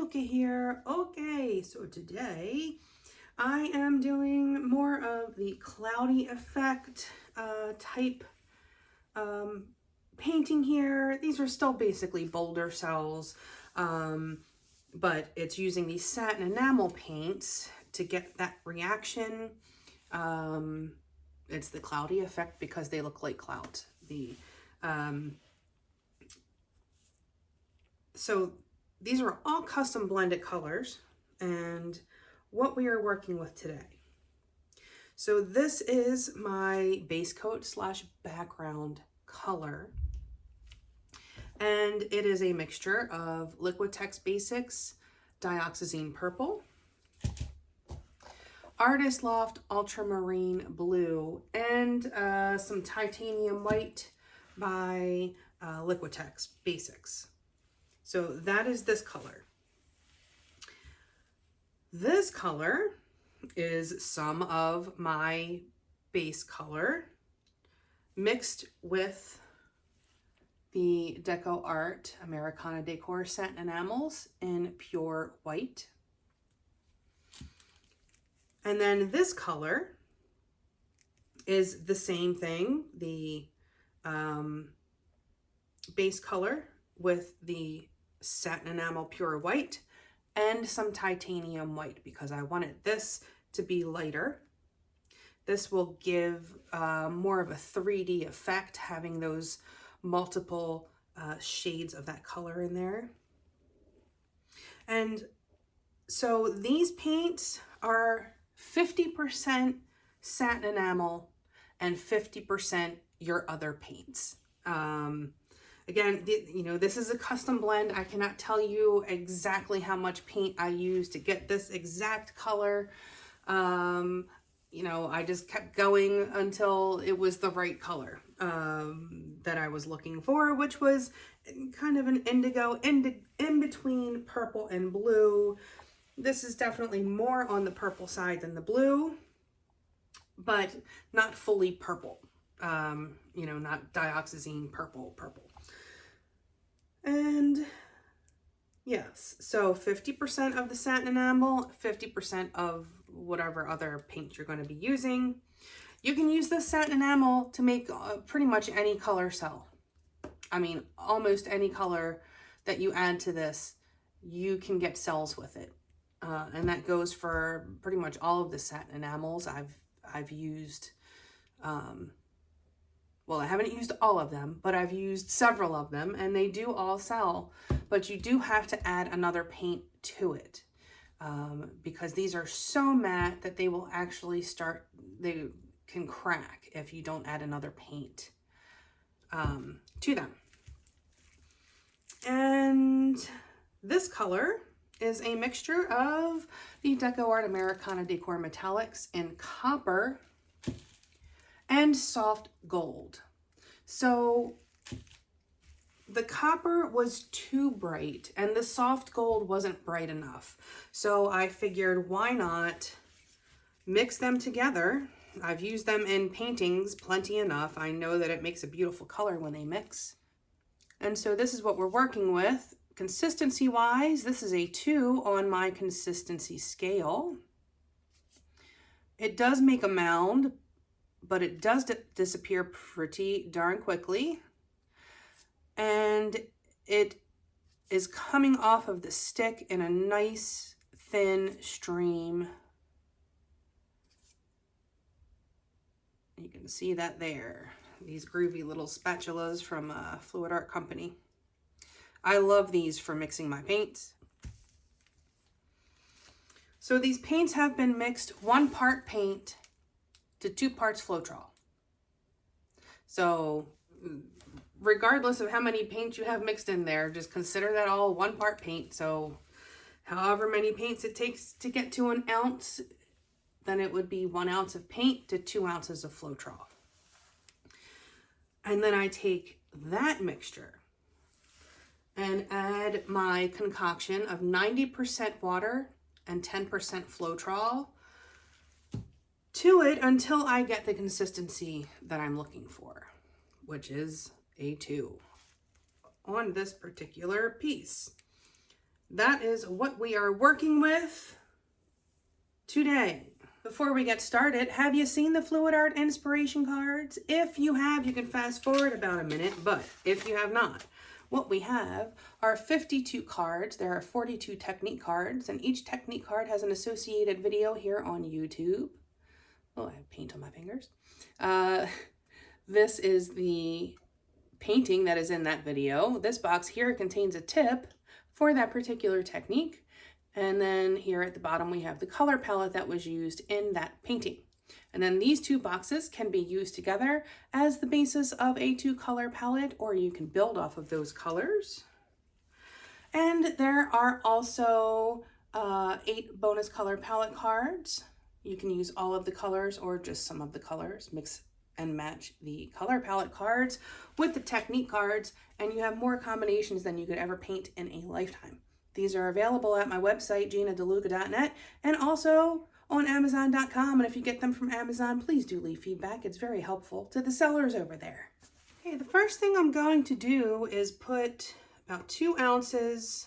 DeLuca here. Okay, so today I am doing more of the cloudy effect type painting here. These are still basically boulder cells, but it's using these satin enamel paints to get that reaction. It's the cloudy effect because they look like clouds. So these are all custom blended colors and what we are working with today. So this is my base coat slash background color. And it is a mixture of Liquitex Basics, Dioxazine Purple, Artist Loft Ultramarine Blue, and some Titanium White by Liquitex Basics. So that is this color. This color is some of my base color mixed with the Decoart Americana Decor Satin Enamels in pure white. And then this color is the same thing, the base color with the satin enamel pure white and some titanium white because I wanted this to be lighter. This will give more of a 3D effect, having those multiple shades of that color in there. And so these paints are 50% satin enamel and 50% your other paints. Again, this is a custom blend. I cannot tell you exactly how much paint I used to get this exact color. I just kept going until it was the right color that I was looking for, which was kind of an indigo in between purple and blue. This is definitely more on the purple side than the blue, but not fully purple. Not dioxazine purple. And yes, so 50% of the satin enamel, 50% of whatever other paint you're going to be using. You can use this satin enamel to make pretty much any color cell. I mean, almost any color that you add to this, you can get cells with it. And that goes for pretty much all of the satin enamels I've used. Well, I haven't used all of them, but I've used several of them, and they do all sell. But you do have to add another paint to it because these are so matte that they will actually they can crack if you don't add another paint to them. And this color is a mixture of the Decoart Americana Decor Metallics in copper and soft gold. So the copper was too bright and the soft gold wasn't bright enough. So I figured, why not mix them together? I've used them in paintings plenty enough. I know that it makes a beautiful color when they mix. And so this is what we're working with. Consistency wise, this is a 2 on my consistency scale. It does make a mound, but it does disappear pretty darn quickly. And it is coming off of the stick in a nice thin stream. You can see that there. These groovy little spatulas from Fluid Art Company. I love these for mixing my paints. So these paints have been mixed 1 part paint to 2 parts Floetrol. So regardless of how many paints you have mixed in there, just consider that all 1 part paint. So however many paints it takes to get to 1 ounce, then it would be 1 ounce of paint to 2 ounces of Floetrol. And then I take that mixture and add my concoction of 90% water and 10% Floetrol to it until I get the consistency that I'm looking for, which is a 2 on this particular piece. that is what we are working with today. Before we get started, have you seen the Fluid Art inspiration cards? If you have, you can fast forward about a minute, but if you have not, what we have are 52 cards. There are 42 technique cards, and each technique card has an associated video here on YouTube. Oh, I have paint on my fingers. This is the painting that is in that video. This box here contains a tip for that particular technique. And then here at the bottom, we have the color palette that was used in that painting. And then these two boxes can be used together as the basis of a 2-color palette, or you can build off of those colors. And there are also 8 bonus color palette cards. You can use all of the colors or just some of the colors, mix and match the color palette cards with the technique cards, and you have more combinations than you could ever paint in a lifetime. These are available at my website, GinaDeLuca.net, and also on Amazon.com. And if you get them from Amazon, please do leave feedback. It's very helpful to the sellers over there. Okay, the first thing I'm going to do is put about 2 ounces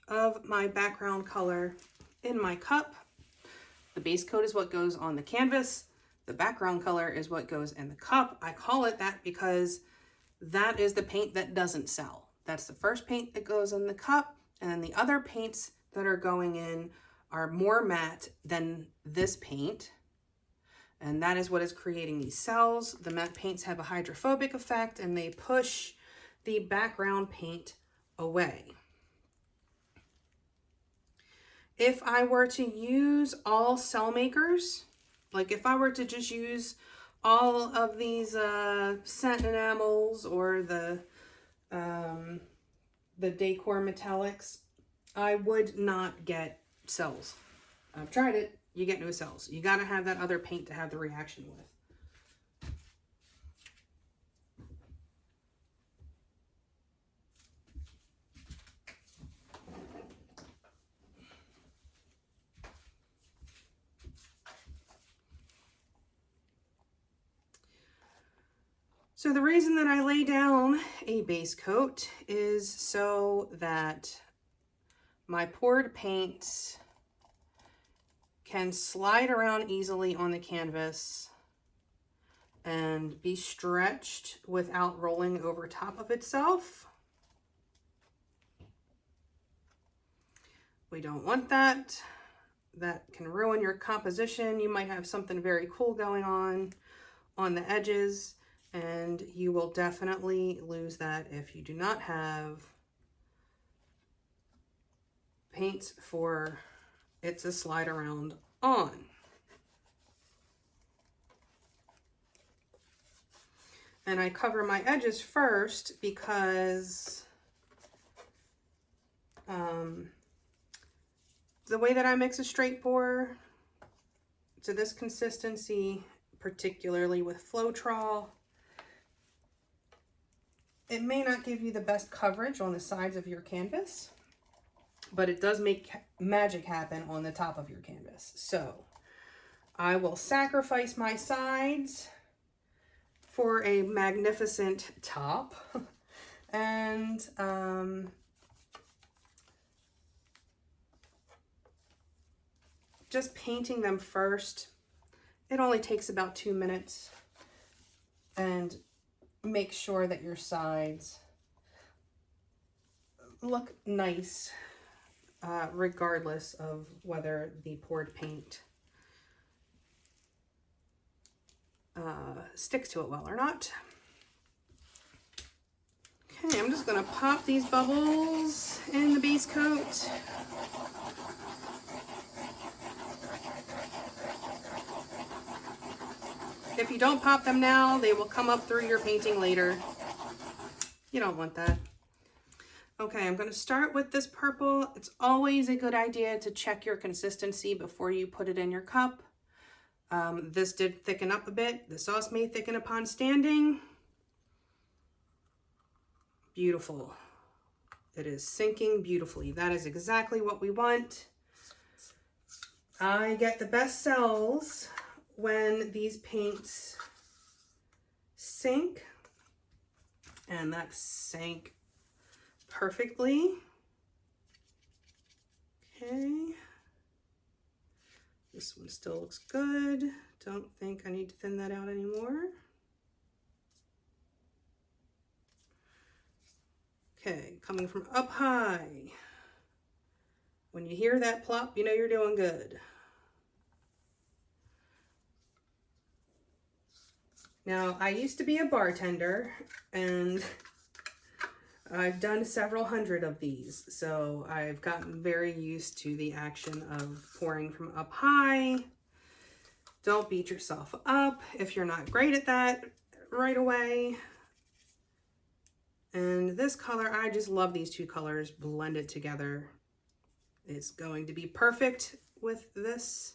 of my background color in my cup. The base coat is what goes on the canvas. The background color is what goes in the cup. I call it that because that is the paint that doesn't sell. That's the first paint that goes in the cup, and then the other paints that are going in are more matte than this paint, and that is what is creating these cells. The matte paints have a hydrophobic effect, and they push the background paint away. If I were to use all cell makers, like if I were to just use all of these Satin enamels or the Decoart Metallics, I would not get cells. I've tried it. You get no cells. You got to have that other paint to have the reaction with. So the reason that I lay down a base coat is so that my poured paints can slide around easily on the canvas and be stretched without rolling over top of itself. We don't want that. That can ruin your composition. You might have something very cool going on the edges, and you will definitely lose that if you do not have paints for it to slide around on. And I cover my edges first because the way that I mix a straight pour to this consistency, particularly with Floetrol, it may not give you the best coverage on the sides of your canvas, but it does make magic happen on the top of your canvas. So I will sacrifice my sides for a magnificent top. And just painting them first, it only takes about 2 minutes, and make sure that your sides look nice, regardless of whether the poured paint sticks to it well or not. Okay, I'm just going to pop these bubbles in the base coat. If you don't pop them now, they will come up through your painting later. You don't want that. Okay, I'm going to start with this purple. It's always a good idea to check your consistency before you put it in your cup. This did thicken up a bit. The sauce may thicken upon standing. Beautiful. It is sinking beautifully. That is exactly what we want. I get the best cells when these paints sink, and that sank perfectly. Okay. This one still looks good. Don't think I need to thin that out anymore. Okay, coming from up high. When you hear that plop, you know you're doing good. Now, I used to be a bartender, and I've done several hundred of these, so I've gotten very used to the action of pouring from up high. Don't beat yourself up if you're not great at that right away. And this color, I just love these two colors blended together. It's going to be perfect with this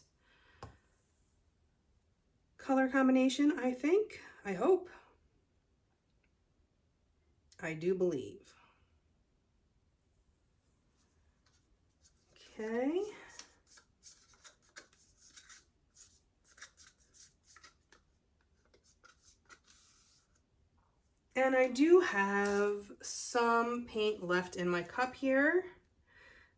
color combination, I think. I hope. I do believe. Okay. And I do have some paint left in my cup here.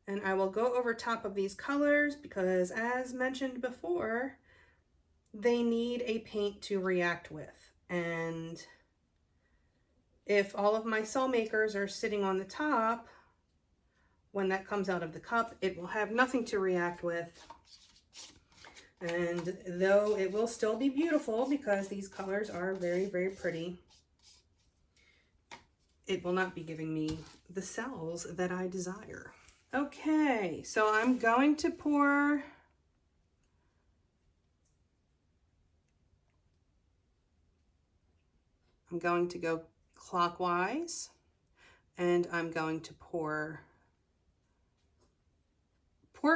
And I will go over top of these colors because, as mentioned before, they need a paint to react with. And if all of my cell makers are sitting on the top, when that comes out of the cup, it will have nothing to react with. And though it will still be beautiful because these colors are very, very pretty, it will not be giving me the cells that I desire. Okay, so I'm going to pour I'm going to go clockwise, and I'm going to pour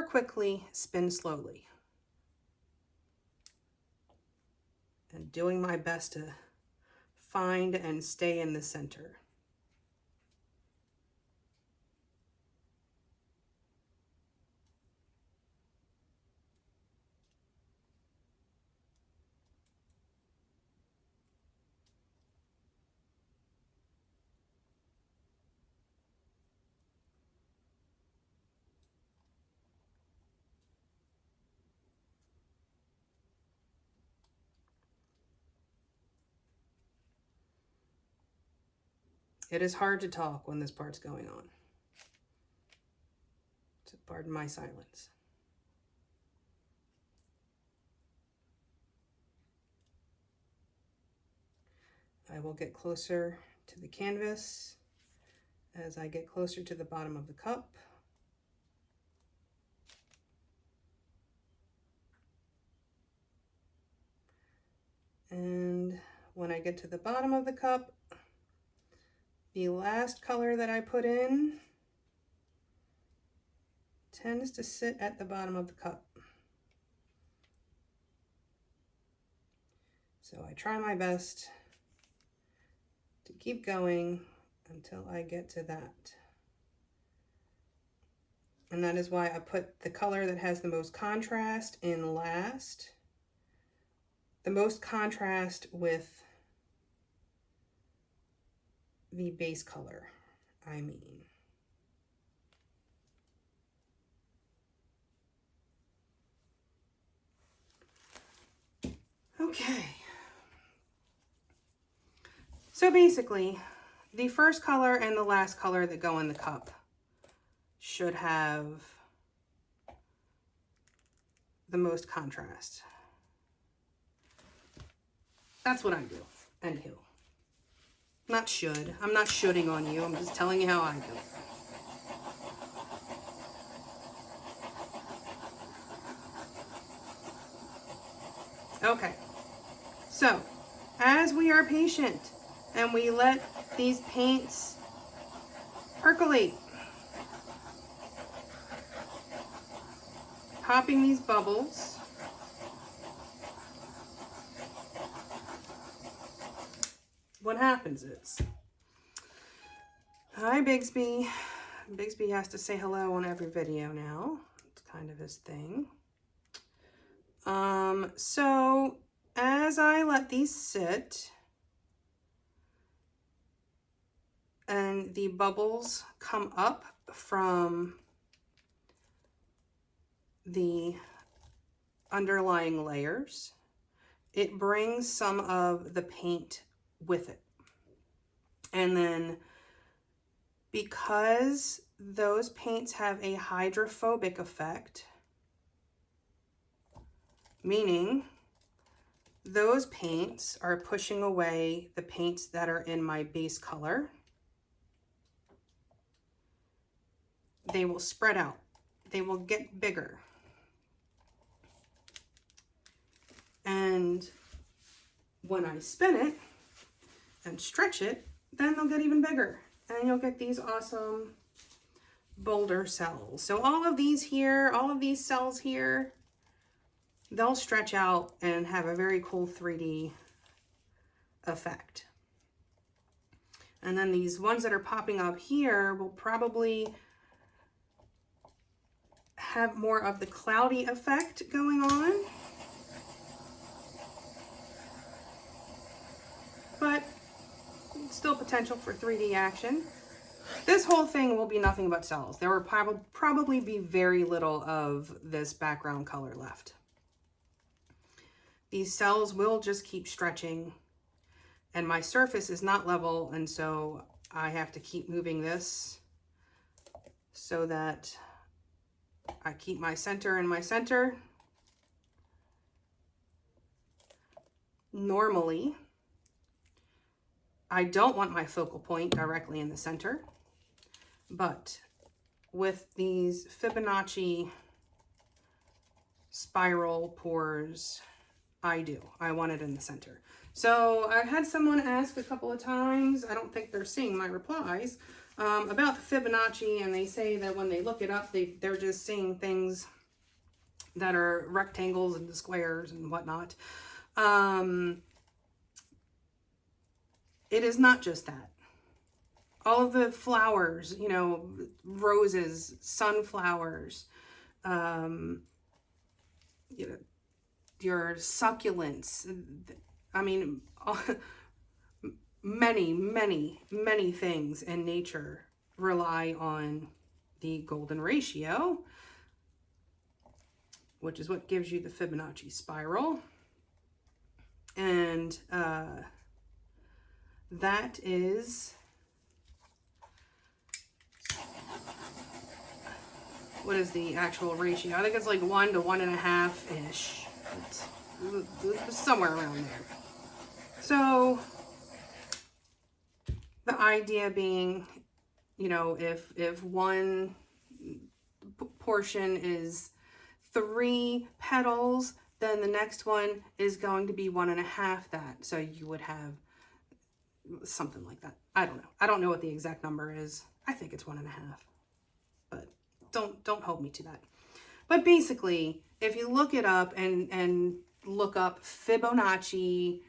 quickly, spin slowly. And doing my best to find and stay in the center. It is hard to talk when this part's going on. So pardon my silence. I will get closer to the canvas as I get closer to the bottom of the cup. And when I get to the bottom of the cup, the last color that I put in tends to sit at the bottom of the cup. So I try my best to keep going until I get to that. And that is why I put the color that has the most contrast in last. The most contrast with the base color, I mean. Okay. So basically, the first color and the last color that go in the cup should have the most contrast. That's what I do, and who. Not should. I'm not shoulding on you. I'm just telling you how I do it. Okay. So, as we are patient and we let these paints percolate, popping these bubbles, what happens is, hi Bigsby. Bigsby has to say hello on every video now. It's kind of his thing. So as I let these sit and the bubbles come up from the underlying layers. It brings some of the paint with it. And then because those paints have a hydrophobic effect, meaning those paints are pushing away the paints that are in my base color, they will spread out. They will get bigger. And when I spin it and stretch it, then they'll get even bigger. And you'll get these awesome boulder cells. So all of these here, all of these cells here, they'll stretch out and have a very cool 3D effect. And then these ones that are popping up here will probably have more of the cloudy effect going on. But still potential for 3D action. This whole thing will be nothing but cells. There will probably be very little of this background color left. These cells will just keep stretching, and my surface is not level, and so I have to keep moving this so that I keep my center in my center. Normally, I don't want my focal point directly in the center, but with these Fibonacci spiral pours, I do. I want it in the center. So I had someone ask a couple of times, I don't think they're seeing my replies, about the Fibonacci, and they say that when they look it up, they're just seeing things that are rectangles and squares and whatnot. It is not just that. All of the flowers, you know, roses, sunflowers, you know, your succulents. I mean, many things in nature rely on the golden ratio, which is what gives you the Fibonacci spiral. And that is, what is the actual ratio? I think it's like 1 to 1.5-ish. It's somewhere around there. So the idea being, you know, if one portion is 3 petals, then the next one is going to be 1.5 that. So you would have something like that. I don't know. I don't know what the exact number is. I think it's 1.5, but don't hold me to that. But basically, if you look it up and look up Fibonacci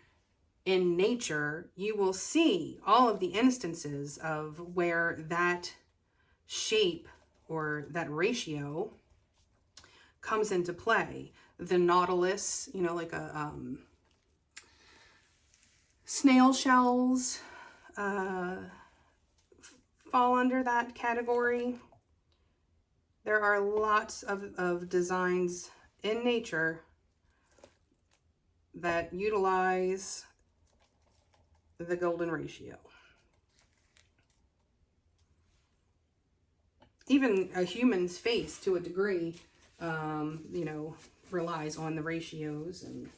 in nature, you will see all of the instances of where that shape or that ratio comes into play. The nautilus, you know, like a snail shells fall under that category. There are lots of designs in nature that utilize the golden ratio. Even a human's face, to a degree, you know, relies on the ratios. And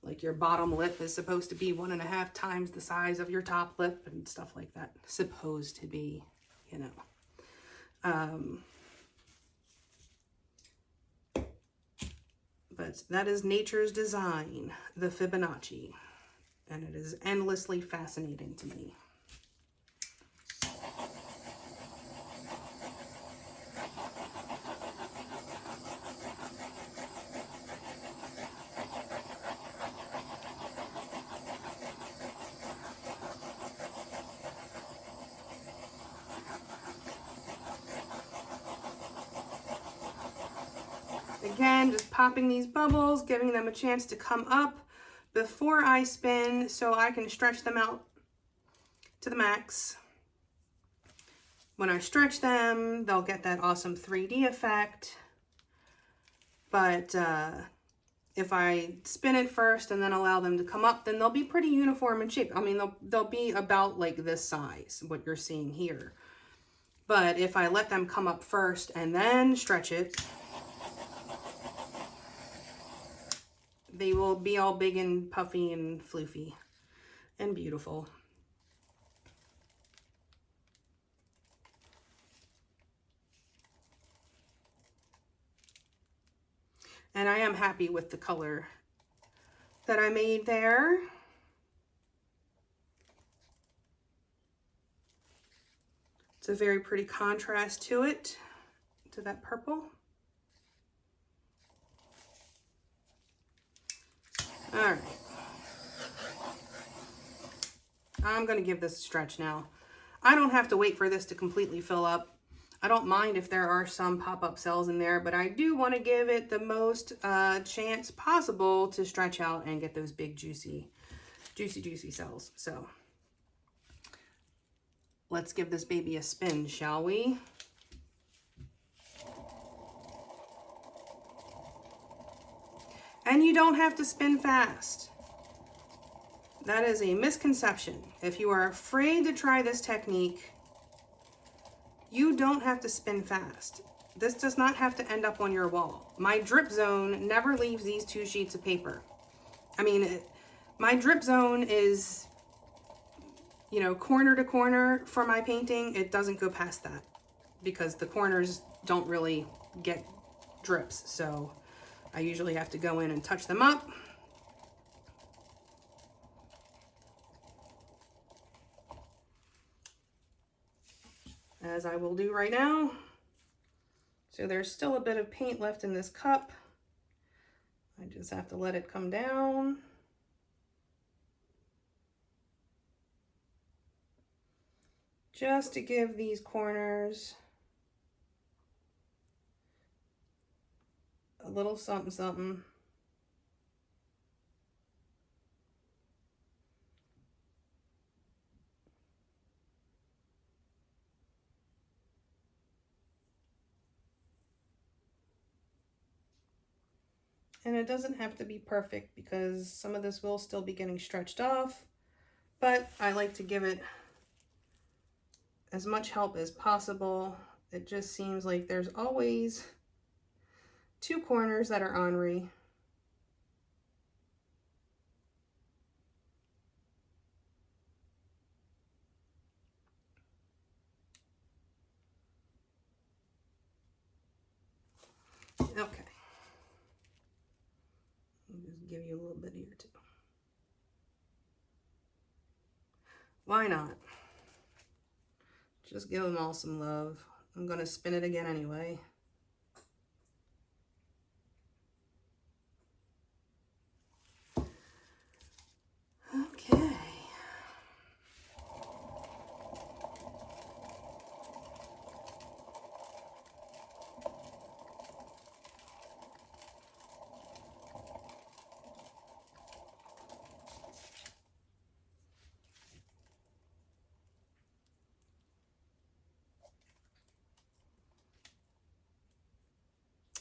like your bottom lip is supposed to be 1.5 times the size of your top lip and stuff like that. Supposed to be, you know. But that is nature's design, the Fibonacci, and it is endlessly fascinating to me. Again, just popping these bubbles, giving them a chance to come up before I spin so I can stretch them out to the max. when I stretch them, they'll get that awesome 3D effect. But if I spin it first and then allow them to come up, then they'll be pretty uniform in shape. I mean, they'll be about like this size, what you're seeing here. But if I let them come up first and then stretch it, they will be all big and puffy and floofy and beautiful. And I am happy with the color that I made there. It's a very pretty contrast to it, to that purple. All right. I'm gonna give this a stretch now. I don't have to wait for this to completely fill up. I don't mind if there are some pop-up cells in there, but I do want to give it the most chance possible to stretch out and get those big, juicy cells. So let's give this baby a spin, shall we? And you don't have to spin fast. That is a misconception. If you are afraid to try this technique, you don't have to spin fast. This does not have to end up on your wall. My drip zone never leaves these 2 sheets of paper. I mean, my drip zone is, you know, corner to corner for my painting. It doesn't go past that because the corners don't really get drips. So I usually have to go in and touch them up. As I will do right now. So there's still a bit of paint left in this cup. I just have to let it come down. Just to give these corners a little something something. And it doesn't have to be perfect because some of this will still be getting stretched off, but I like to give it as much help as possible. It just seems like there's always 2 corners that are ornery. Okay. Just give you a little bit here too. Why not? Just give them all some love. I'm gonna spin it again anyway. Okay.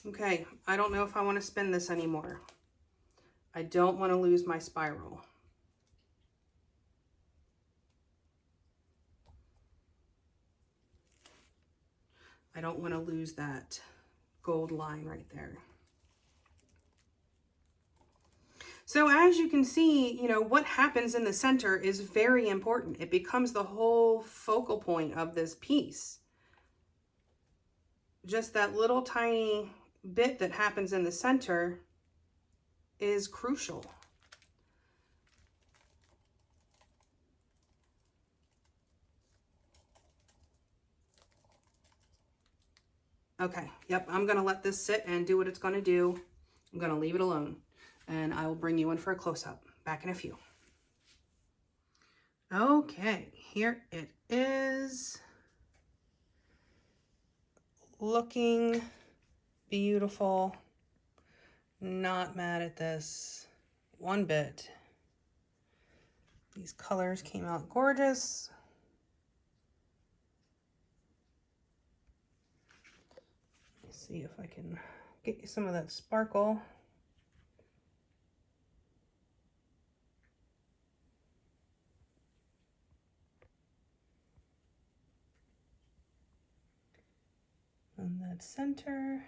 Okay, I don't know if I want to spin this anymore. I don't want to lose my spiral. I don't want to lose that gold line right there. So as you can see, you know, what happens in the center is very important. It becomes the whole focal point of this piece. Just that little tiny bit that happens in the center is crucial. Okay, yep, I'm gonna let this sit and do what it's gonna do. I'm gonna leave it alone and I will bring you in for a close-up. Back in a few. Okay, here it is. Looking beautiful. Not mad at this one bit. These colors came out gorgeous. see if I can get you some of that sparkle. On that center.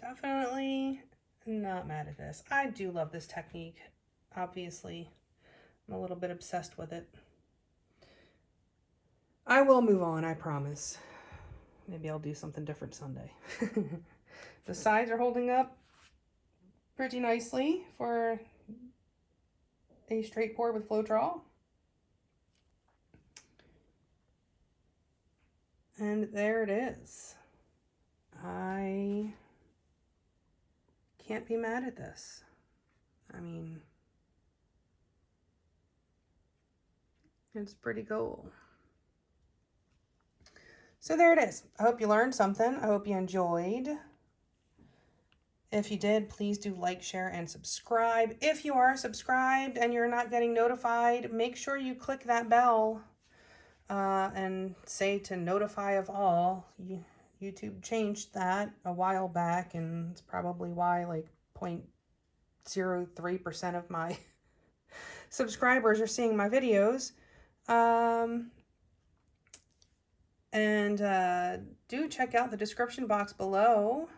Definitely not mad at this. I do love this technique. Obviously, I'm a little bit obsessed with it. I will move on, I promise. Maybe I'll do something different Sunday. The sides are holding up pretty nicely for a straight pour with Floetrol. And there it is. I can't be mad at this. I mean, it's pretty cool. So there it is. I hope you learned something. I hope you enjoyed. If you did, please do like, share, and subscribe. If you are subscribed and you're not getting notified, make sure you click that bell and say to notify of all. YouTube changed that a while back, and it's probably why like 0.03% of my subscribers are seeing my videos. Do check out the description box below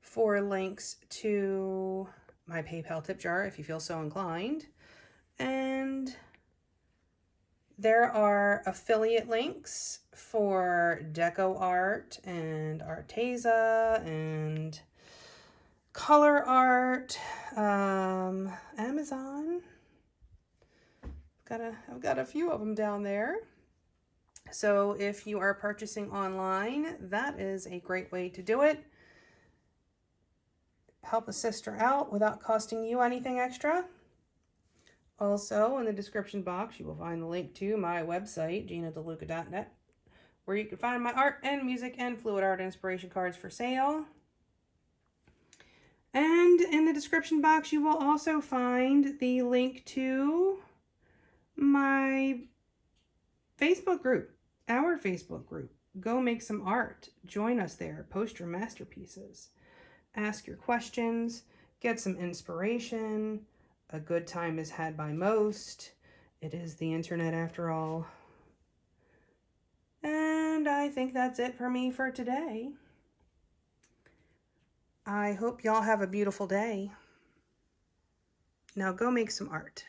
for links to my PayPal tip jar if you feel so inclined. And there are affiliate links for Deco Art and Arteza and Color Art, Amazon. I've got a few of them down there. So if you are purchasing online, that is a great way to do it. Help a sister out without costing you anything extra. Also, in the description box, you will find the link to my website, GinaDeLuca.net, where you can find my art and music and fluid art inspiration cards for sale. And in the description box, you will also find the link to my Facebook group, our Facebook group. Go make some art. Join us there. Post your masterpieces. Ask your questions. Get some inspiration. A good time is had by most. It is the internet after all. And I think that's it for me for today. I hope y'all have a beautiful day. Now go make some art.